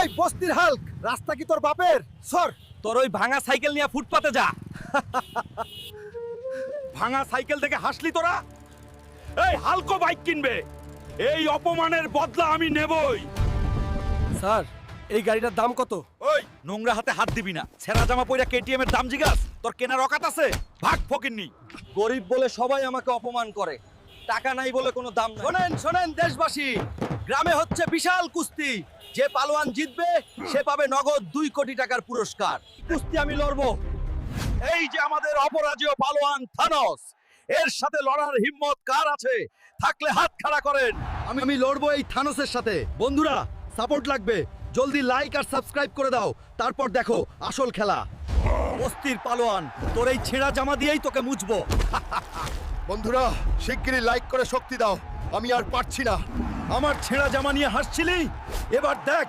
এই বস্তির হাল্ক, রাস্তা কি তোর বাপের? সর। তোর ওই ভাঙা সাইকেল নিয়ে ফুটপাতে যা। ভাঙা সাইকেল থেকে হাসলি তোরা? এই হালকো বাইক কিনবে, এই অপমানের বদলা আমি নেবই। স্যার, এই গাড়িটার দাম কত? ওই নোংরা হাতে হাত দিবি না। ছেঁড়া জামা পইরা কেটিএম এর দাম জিগাস? তোর কেনার অকাত আছে? ভাগ ফকিন্নি। গরিব বলে সবাই আমাকে অপমান করে, টাকা নাই বলে কোনো দাম নাই। শোনেন শোনেন দেশবাসী, গ্রামে হচ্ছে বিশাল কুস্তি। যে পালোয়ান জিতবে সে পাবে নগদ 2 কোটি টাকার পুরস্কার। কুস্তি আমি লড়বো। এই যে আমাদের অপরাজেয় পালোয়ান থানোস, এর সাথে লড়ার হিম্মত কার আছে? থাকলে হাত খাড়া করেন। আমি লড়বো এই থানোসের সাথে। বন্ধুরা, সাপোর্ট লাগবে। জলদি লাইক আর সাবস্ক্রাইব করে দাও, তারপর দেখো আসল খেলা। বস্তির পালোয়ান, তোর এই ছেঁড়া জামা দিয়েই তোকে মুছবো। বন্ধুরা, শিগগিরই লাইক করে শক্তি দাও, আমি আর পারছি না। আমার ছেঁড়া জামা নিয়ে হাসছিলি? এবার দেখ